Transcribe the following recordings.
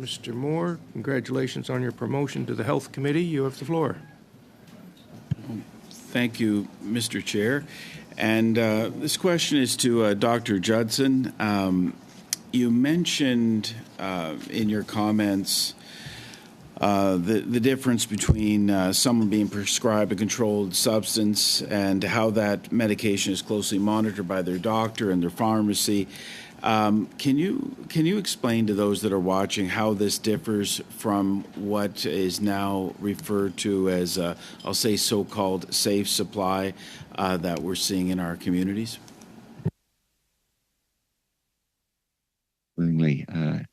Mr. Moore, congratulations on your promotion to the Health Committee. You have the floor. Thank you, Mr. Chair. And this question is to Dr. Judson. You mentioned in your comments the difference between someone being prescribed a controlled substance and how that medication is closely monitored by their doctor and their pharmacy. Can you explain to those that are watching how this differs from what is now referred to as, I'll say, so-called safe supply that we're seeing in our communities? Willingly, I'd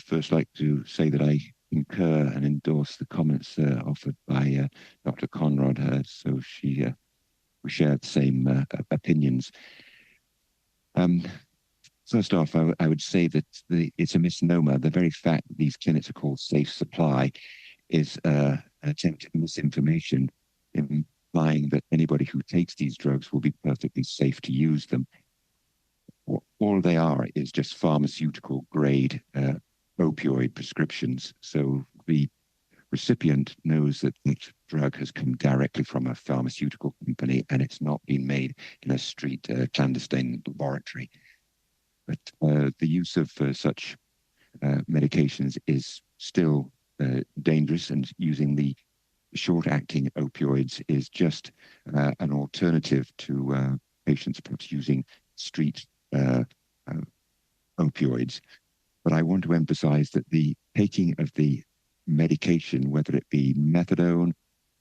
first like to say that I concur and endorse the comments offered by Dr. Conrad. So we share the same opinions. First off, I would say that it's a misnomer. The very fact that these clinics are called safe supply is an attempt at misinformation, implying that anybody who takes these drugs will be perfectly safe to use them. All they are is just pharmaceutical grade opioid prescriptions. So the recipient knows that the drug has come directly from a pharmaceutical company and it's not been made in a street clandestine laboratory. But the use of such medications is still dangerous, and using the short-acting opioids is just an alternative to patients perhaps using street opioids. But I want to emphasize that the taking of the medication, whether it be methadone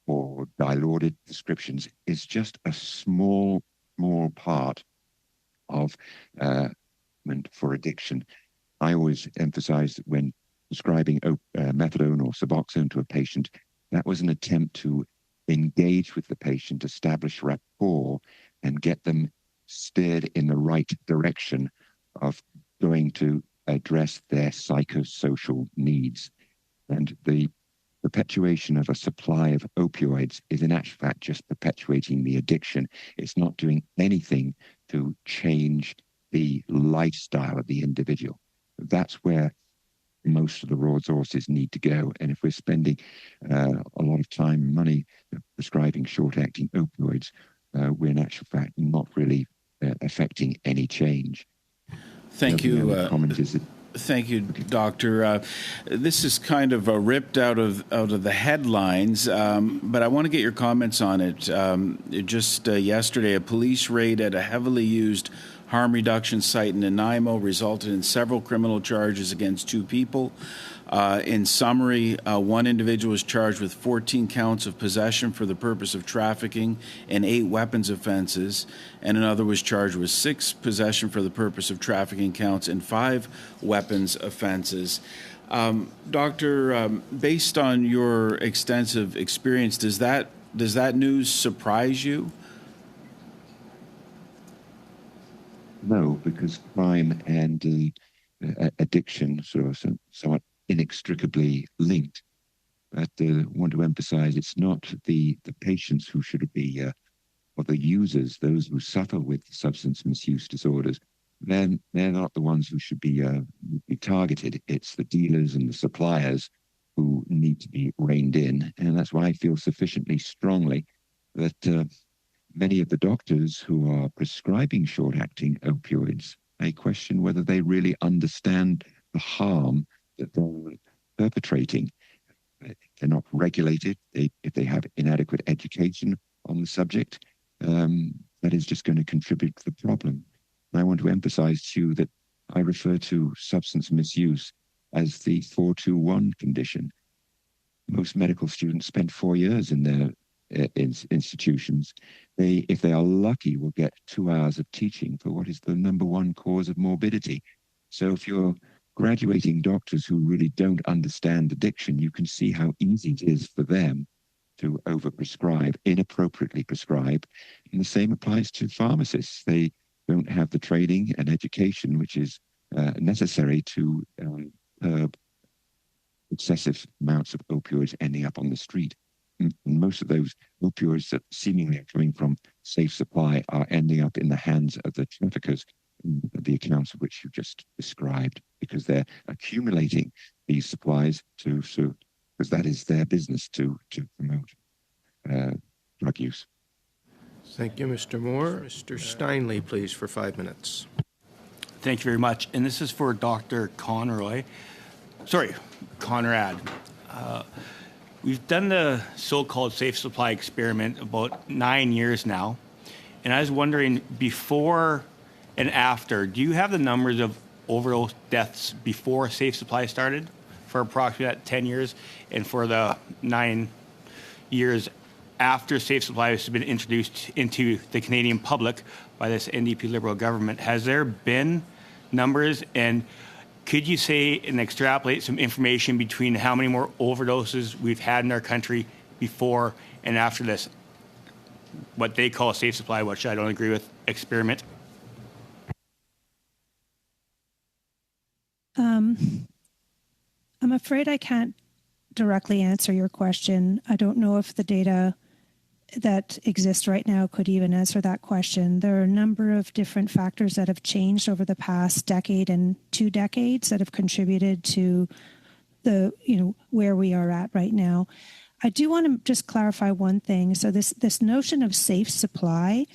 or dilaudid prescriptions, is just a small part of for addiction. I always emphasize that when prescribing methadone or Suboxone to a patient, that was an attempt to engage with the patient, establish rapport, and get them steered in the right direction of going to address their psychosocial needs. And the perpetuation of a supply of opioids is in actual fact just perpetuating the addiction. It's not doing anything to change the lifestyle of the individual. That's where most of the resources need to go. And if we're spending a lot of time and money prescribing short-acting opioids, we're in actual fact not really affecting any change. Thank you. Thank you, Doctor. This is kind of ripped out of the headlines, but I want to get your comments on it. Just yesterday, a police raid at a heavily used harm reduction site in Nanaimo resulted in several criminal charges against 2 people. In summary, one individual was charged with 14 counts of possession for the purpose of trafficking and 8 weapons offenses, and another was charged with 6 possession for the purpose of trafficking counts and 5 weapons offenses. Doctor, based on your extensive experience, does that news surprise you? No, because crime and addiction sort of somewhat inextricably linked. But I want to emphasize it's not the patients who should be, or the users, those who suffer with substance misuse disorders, they're not the ones who should be targeted. It's the dealers and the suppliers who need to be reined in. And that's why I feel sufficiently strongly that many of the doctors who are prescribing short-acting opioids, I question whether they really understand the harm that they're perpetrating. They're not regulated. If they have inadequate education on the subject, that is just going to contribute to the problem. And I want to emphasize to you that I refer to substance misuse as the 421 condition. Most medical students spend 4 years in their institutions. If they are lucky, will get 2 hours of teaching for what is the #1 cause of morbidity. So if you're graduating doctors who really don't understand addiction, you can see how easy it is for them to overprescribe, inappropriately prescribe. And the same applies to pharmacists. They don't have the training and education which is necessary to curb excessive amounts of opioids ending up on the street. And most of those opioids that seemingly are coming from safe supply are ending up in the hands of the traffickers, the accounts of which you just described. because they're accumulating these supplies because that is their business to promote drug use. Thank you, Mr. Moore. Mr. Steinley, please, for 5 minutes. Thank you very much. And this is for Dr. Conrad. We've done the so-called safe supply experiment about 9 years now. And I was wondering, before and after, do you have the numbers of overdose deaths before safe supply started for approximately that 10 years? And for the 9 years after safe supply has been introduced into the Canadian public by this NDP Liberal government, has there been numbers? And could you say and extrapolate some information between how many more overdoses we've had in our country before and after this, what they call safe supply, which I don't agree with, experiment? I'm afraid I can't directly answer your question. I don't know if the data that exists right now could even answer that question. There are a number of different factors that have changed over the past decade and 2 decades that have contributed to the, where we are at right now. I do want to just clarify one thing. So this notion of safe supply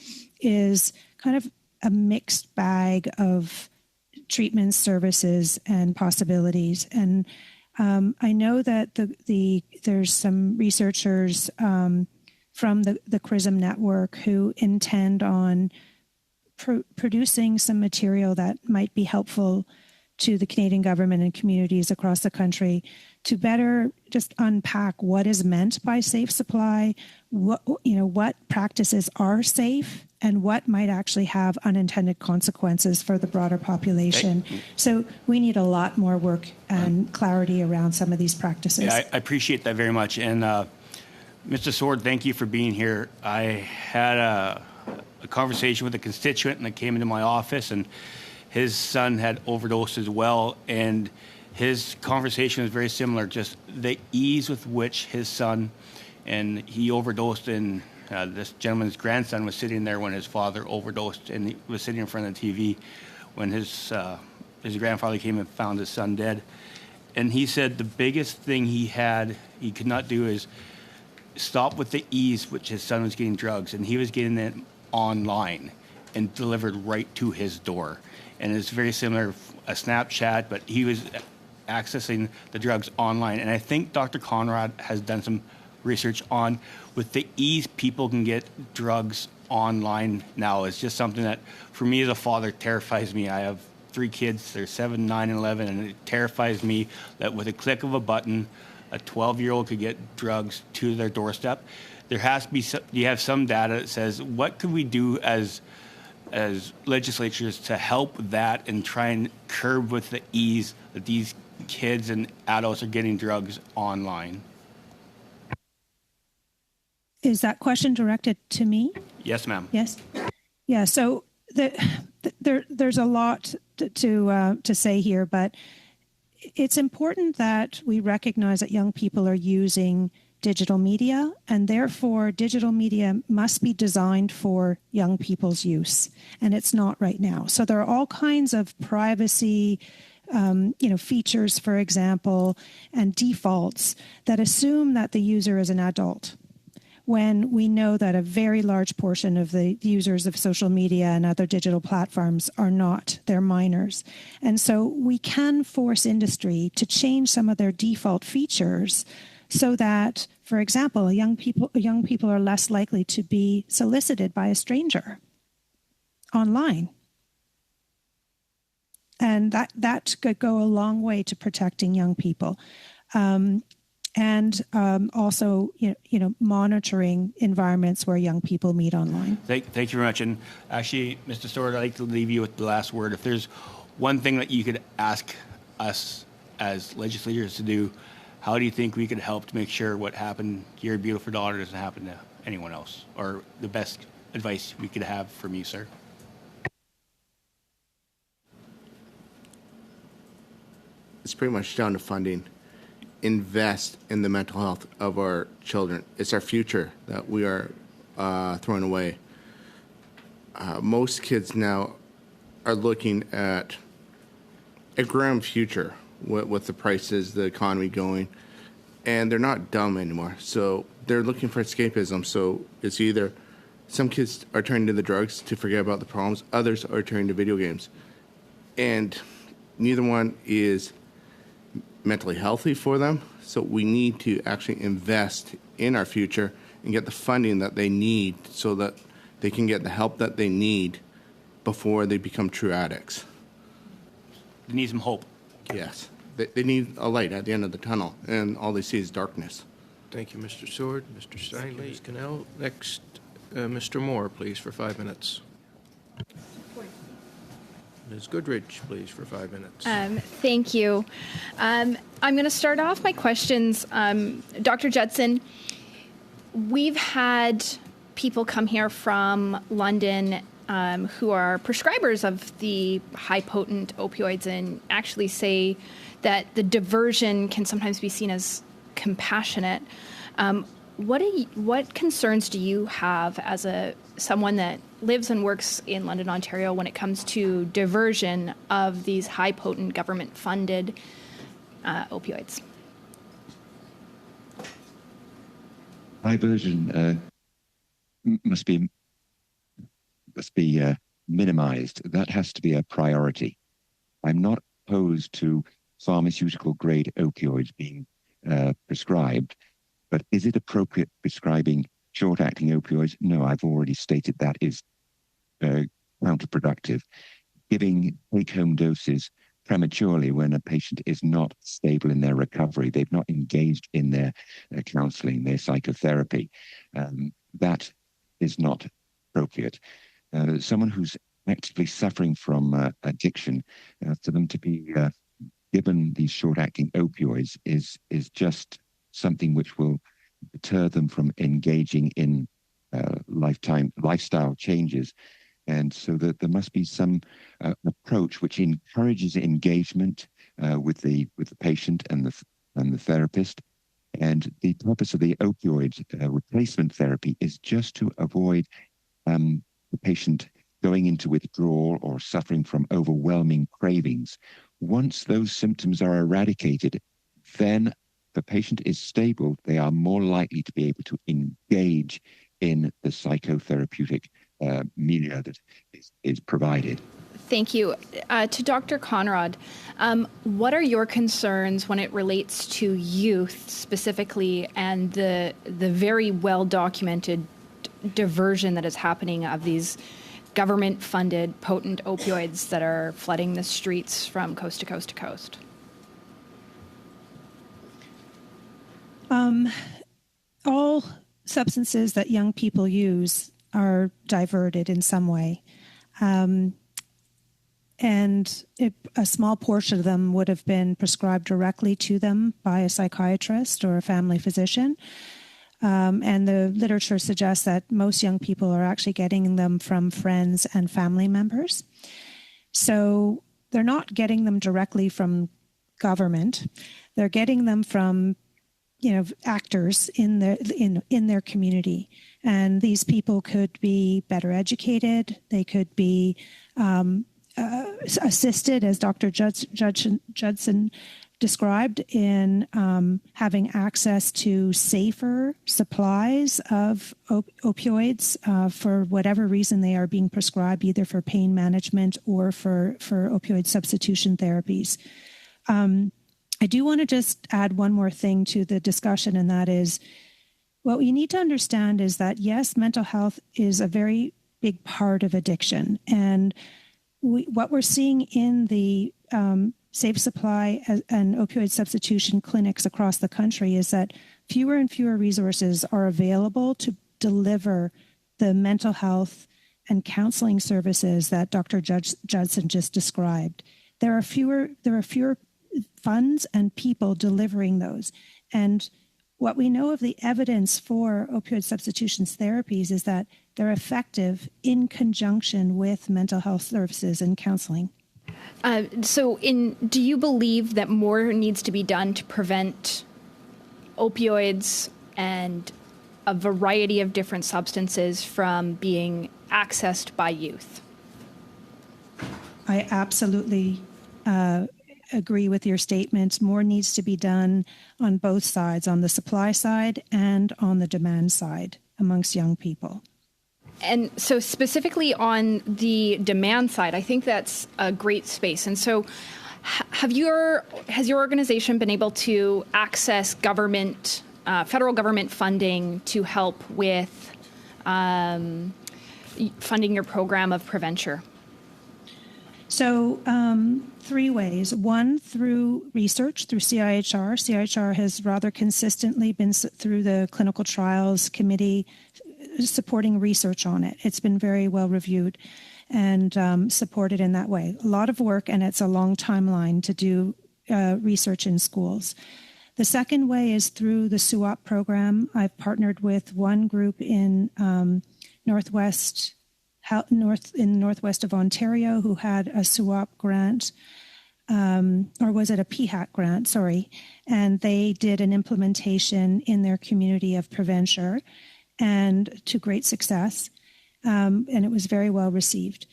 is kind of a mixed bag of treatments, services, and possibilities. And I know that there's some researchers from the CRISM network who intend on producing some material that might be helpful to the Canadian government and communities across the country to better just unpack what is meant by safe supply, what practices are safe, and what might actually have unintended consequences for the broader population. So we need a lot more work and clarity around some of these practices. Yeah, I appreciate that very much. And Mr. Sword, thank you for being here. I had a conversation with a constituent that came into my office, and his son had overdosed as well. And his conversation was very similar, just the ease with which his son, and he overdosed, and this gentleman's grandson was sitting there when his father overdosed, and he was sitting in front of the TV when his grandfather came and found his son dead. And he said the biggest thing he could not do is stop with the ease which his son was getting drugs, and he was getting it online and delivered right to his door. And it's very similar, a Snapchat, but he was accessing the drugs online. And I think Dr. Conrad has done some research on with the ease people can get drugs online now. It's just something that, for me as a father, terrifies me. I have 3 kids, they're 7, 9, and 11, and it terrifies me that with a click of a button, a 12-year-old could get drugs to their doorstep. There has to be you have some data that says, what could we do as legislatures to help that and try and curb with the ease that these kids and adults are getting drugs online? Is that question directed to me? Yes, ma'am. Yes. Yeah. So there's a lot to say here, but it's important that we recognize that young people are using digital media, and therefore digital media must be designed for young people's use, and it's not right now. So there are all kinds of privacy features, for example, and defaults that assume that the user is an adult, when we know that a very large portion of the users of social media and other digital platforms are not, they're minors. And so we can force industry to change some of their default features so that, for example, young people are less likely to be solicited by a stranger online. And that could go a long way to protecting young people. And also, monitoring environments where young people meet online. Thank you very much. And actually, Mr. Stewart, I'd like to leave you with the last word. If there's one thing that you could ask us as legislators to do, how do you think we could help to make sure what happened to your beautiful daughter doesn't happen to anyone else? Or the best advice we could have from you, sir? It's pretty much down to funding. Invest in the mental health of our children. It's our future that we are throwing away. Most kids now are looking at a grim future with the prices, the economy going, and they're not dumb anymore. So they're looking for escapism. So it's either some kids are turning to the drugs to forget about the problems, others are turning to video games. And neither one is mentally healthy for them. So we need to actually invest in our future and get the funding that they need so that they can get the help that they need before they become true addicts. They need some hope. Yes. They need a light at the end of the tunnel, and all they see is darkness. Thank you, Mr. Sword. Mr. Steinley, Ms. Cannell. Next, Mr. Moore, please, for 5 minutes. Ms. Goodrich, please, for 5 minutes. Thank you. I'm going to start off my questions. Dr. Judson, we've had people come here from London who are prescribers of the high-potent opioids and actually say that the diversion can sometimes be seen as compassionate. What concerns do you have as someone that lives and works in London, Ontario, when it comes to diversion of these high-potent government-funded opioids? Diversion must be minimized. That has to be a priority. I'm not opposed to pharmaceutical-grade opioids being prescribed, but is it appropriate prescribing short-acting opioids? No, I've already stated that is counterproductive. Giving take-home doses prematurely when a patient is not stable in their recovery, they've not engaged in their counseling, their psychotherapy, that is not appropriate. Someone who's actively suffering from addiction, for them to be given these short-acting opioids is just something which will deter them from engaging in lifestyle changes. And so that there must be some approach which encourages engagement with the patient and the therapist. And the purpose of the opioid replacement therapy is just to avoid the patient going into withdrawal or suffering from overwhelming cravings. Once those symptoms are eradicated, then the patient is stable, they are more likely to be able to engage in the psychotherapeutic milieu that is provided. Thank you. To Dr. Conrad, what are your concerns when it relates to youth specifically and the very well-documented diversion that is happening of these government-funded potent opioids that are flooding the streets from coast to coast to coast? All substances that young people use are diverted in some way. And a small portion of them would have been prescribed directly to them by a psychiatrist or a family physician. And the literature suggests that most young people are actually getting them from friends and family members. So they're not getting them directly from government. They're getting them from actors in their community. And these people could be better educated. They could be assisted, as Dr. Judson described, in having access to safer supplies of opioids for whatever reason they are being prescribed, either for pain management or for opioid substitution therapies. I do want to just add one more thing to the discussion, and that is what we need to understand is that, yes, mental health is a very big part of addiction. And what we're seeing in the safe supply and opioid substitution clinics across the country is that fewer and fewer resources are available to deliver the mental health and counseling services that Dr. Judson just described. There are fewer funds and people delivering those. And what we know of the evidence for opioid substitution therapies is that they're effective in conjunction with mental health services and counseling. Do you believe that more needs to be done to prevent opioids and a variety of different substances from being accessed by youth? I absolutely agree with your statements. More needs to be done on both sides, on the supply side and on the demand side amongst young people. And so specifically on the demand side, I think that's a great space. And so has your organization been able to access government, federal government funding to help with funding your program of Preventer? So 3 ways. One, through research, through CIHR. CIHR has rather consistently been through the clinical trials committee supporting research on it. It's been very well reviewed and supported in that way. A lot of work, and it's a long timeline to do research in schools. The second way is through the SUOP program. I've partnered with one group in northwest of Ontario who had a SUOP grant, or was it a PHAC grant? Sorry. And they did an implementation in their community of Preventer, and to great success. And it was very well received.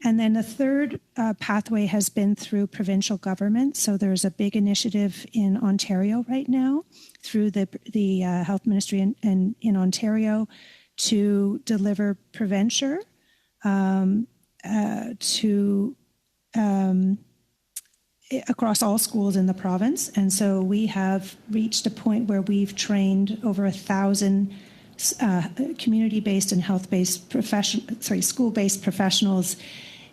And then the third pathway has been through provincial government. So there's a big initiative in Ontario right now through the health ministry in Ontario to deliver Preventer across all schools in the province. And so we have reached a point where we've trained over 1,000 community-based and health-based school-based professionals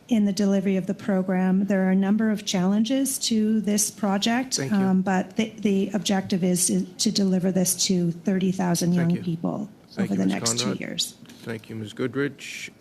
in the delivery of the program. There are a number of challenges to this project, but the objective is to deliver this to 30,000 young people over the next 2 years. Thank you, Ms. Goodrich.